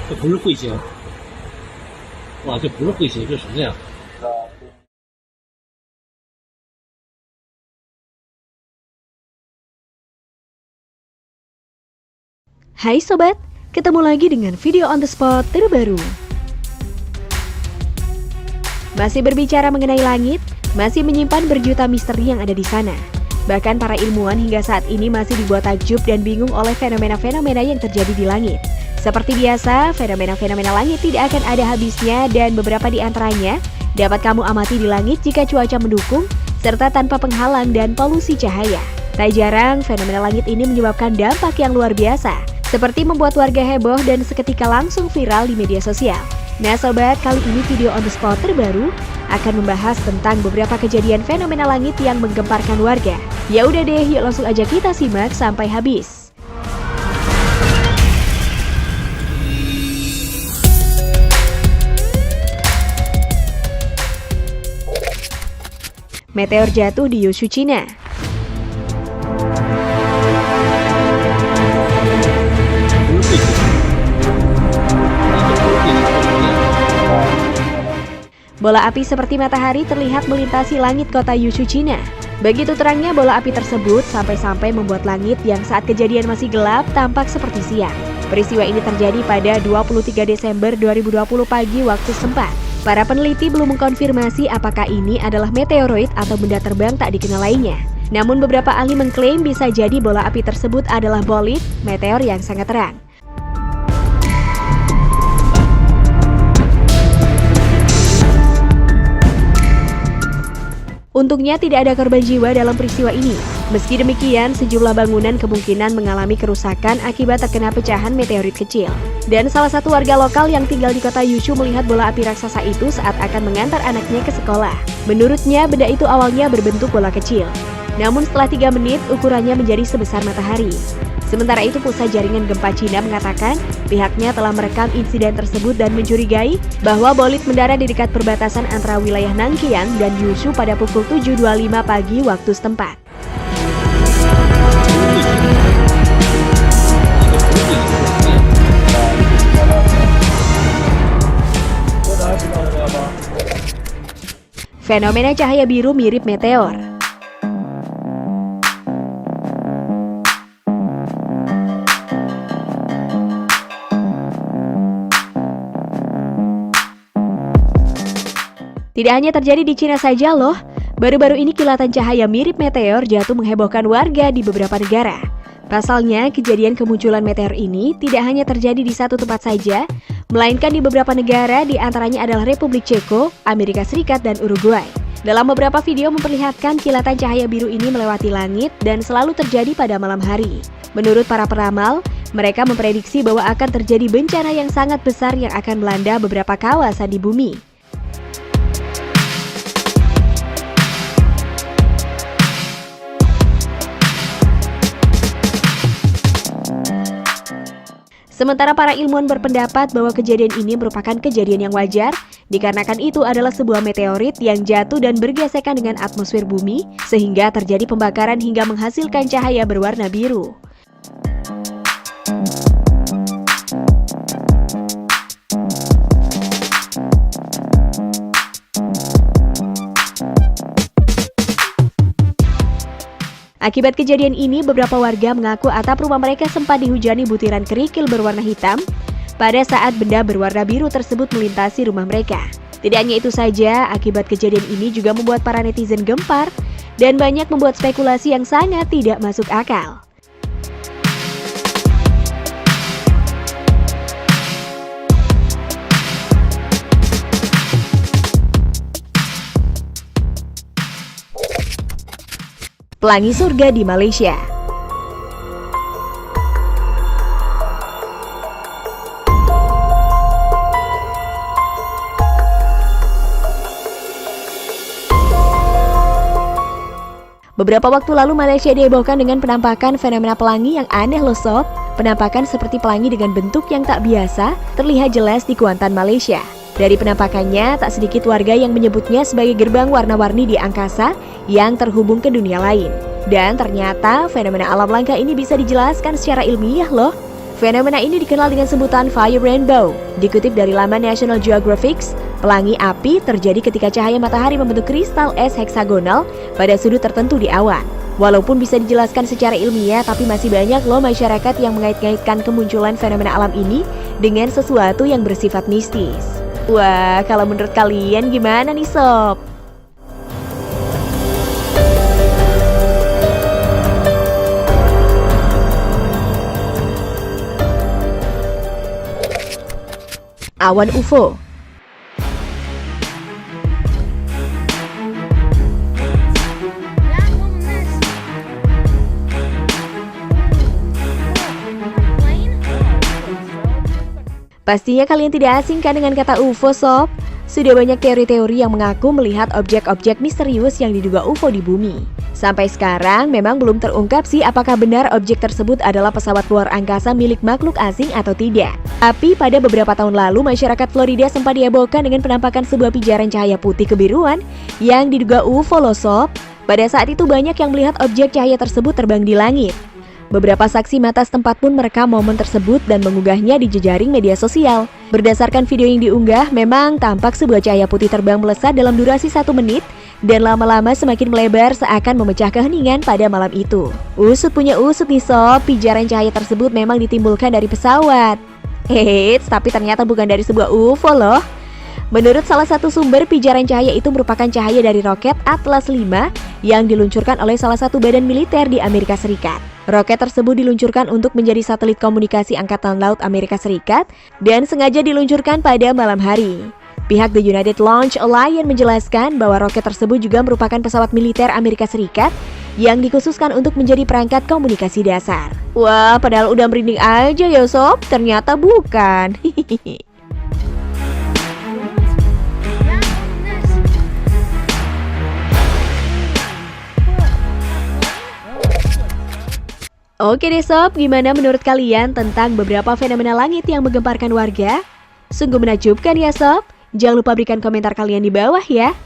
这不是彗星，哇，这不是彗星，这什么呀？ Hai sobat, ketemu lagi dengan video on the spot terbaru. Masih berbicara mengenai langit, masih menyimpan berjuta misteri yang ada di sana. Bahkan para ilmuwan hingga saat ini masih dibuat takjub dan bingung oleh fenomena-fenomena yang terjadi di langit. Seperti biasa, fenomena-fenomena langit tidak akan ada habisnya dan beberapa di antaranya dapat kamu amati di langit jika cuaca mendukung, serta tanpa penghalang dan polusi cahaya. Tak jarang, fenomena langit ini menyebabkan dampak yang luar biasa, seperti membuat warga heboh dan seketika langsung viral di media sosial. Nah sobat, kali ini video on the spot terbaru akan membahas tentang beberapa kejadian fenomena langit yang menggemparkan warga. Ya udah deh, yuk langsung aja kita simak sampai habis. Meteor jatuh di Yushu, Cina. Bola api seperti matahari terlihat melintasi langit kota Yushu, Cina. Begitu terangnya bola api tersebut sampai-sampai membuat langit yang saat kejadian masih gelap tampak seperti siang. Peristiwa ini terjadi pada 23 Desember 2020 pagi waktu setempat. Para peneliti belum mengkonfirmasi apakah ini adalah meteoroid atau benda terbang tak dikenal lainnya. Namun beberapa ahli mengklaim bisa jadi bola api tersebut adalah bolid, meteor yang sangat terang. Untungnya tidak ada korban jiwa dalam peristiwa ini. Meski demikian, sejumlah bangunan kemungkinan mengalami kerusakan akibat terkena pecahan meteorit kecil. Dan salah satu warga lokal yang tinggal di kota Yushu melihat bola api raksasa itu saat akan mengantar anaknya ke sekolah. Menurutnya, benda itu awalnya berbentuk bola kecil. Namun setelah 3 menit, ukurannya menjadi sebesar matahari. Sementara itu, Pusat Jaringan Gempa Cina mengatakan pihaknya telah merekam insiden tersebut dan mencurigai bahwa bolid mendarat di dekat perbatasan antara wilayah Nangqiang dan Yushu pada pukul 7.25 pagi waktu setempat. Fenomena cahaya biru mirip meteor. Tidak hanya terjadi di Cina saja loh, baru-baru ini kilatan cahaya mirip meteor jatuh menghebohkan warga di beberapa negara. Pasalnya, kejadian kemunculan meteor ini tidak hanya terjadi di satu tempat saja, melainkan di beberapa negara, di antaranya adalah Republik Ceko, Amerika Serikat, dan Uruguay. Dalam beberapa video memperlihatkan kilatan cahaya biru ini melewati langit dan selalu terjadi pada malam hari. Menurut para peramal, mereka memprediksi bahwa akan terjadi bencana yang sangat besar yang akan melanda beberapa kawasan di bumi. Sementara para ilmuwan berpendapat bahwa kejadian ini merupakan kejadian yang wajar, dikarenakan itu adalah sebuah meteorit yang jatuh dan bergesekan dengan atmosfer bumi, sehingga terjadi pembakaran hingga menghasilkan cahaya berwarna biru. Akibat kejadian ini, beberapa warga mengaku atap rumah mereka sempat dihujani butiran kerikil berwarna hitam pada saat benda berwarna biru tersebut melintasi rumah mereka. Tidak hanya itu saja, akibat kejadian ini juga membuat para netizen gempar dan banyak membuat spekulasi yang sangat tidak masuk akal. Pelangi surga di Malaysia. Beberapa waktu lalu Malaysia dihebohkan dengan penampakan fenomena pelangi yang aneh loh sob. Penampakan seperti pelangi dengan bentuk yang tak biasa terlihat jelas di Kuantan, Malaysia. Dari penampakannya, tak sedikit warga yang menyebutnya sebagai gerbang warna-warni di angkasa yang terhubung ke dunia lain. Dan ternyata fenomena alam langka ini bisa dijelaskan secara ilmiah loh. Fenomena ini dikenal dengan sebutan Fire Rainbow. Dikutip dari laman National Geographic, pelangi api terjadi ketika cahaya matahari membentuk kristal es heksagonal pada sudut tertentu di awan. Walaupun bisa dijelaskan secara ilmiah, tapi masih banyak loh masyarakat yang mengait-ngaitkan kemunculan fenomena alam ini dengan sesuatu yang bersifat mistis. Wah, kalau menurut kalian gimana nih sob? Awan UFO. Pastinya kalian tidak asing kan dengan kata UFO sob? Sudah banyak teori-teori yang mengaku melihat objek-objek misterius yang diduga UFO di bumi. Sampai sekarang memang belum terungkap sih apakah benar objek tersebut adalah pesawat luar angkasa milik makhluk asing atau tidak. Tapi pada beberapa tahun lalu masyarakat Florida sempat dihebohkan dengan penampakan sebuah pijaran cahaya putih kebiruan yang diduga UFO loh sob. Pada saat itu banyak yang melihat objek cahaya tersebut terbang di langit. Beberapa saksi mata setempat pun merekam momen tersebut dan mengunggahnya di jejaring media sosial. Berdasarkan video yang diunggah, memang tampak sebuah cahaya putih terbang melesat dalam durasi 1 menit dan lama-lama semakin melebar seakan memecah keheningan pada malam itu. Usut punya usut nih sob, pijaran cahaya tersebut memang ditimbulkan dari pesawat. Hehehe, tapi ternyata bukan dari sebuah UFO loh. Menurut salah satu sumber, pijaran cahaya itu merupakan cahaya dari roket Atlas V yang diluncurkan oleh salah satu badan militer di Amerika Serikat. Roket tersebut diluncurkan untuk menjadi satelit komunikasi Angkatan Laut Amerika Serikat dan sengaja diluncurkan pada malam hari. Pihak The United Launch Alliance menjelaskan bahwa roket tersebut juga merupakan pesawat militer Amerika Serikat yang dikhususkan untuk menjadi perangkat komunikasi dasar. Wah, padahal udah merinding aja ya sob, ternyata bukan. Oke deh sob, gimana menurut kalian tentang beberapa fenomena langit yang menggemparkan warga? Sungguh menakjubkan ya sob? Jangan lupa berikan komentar kalian di bawah ya.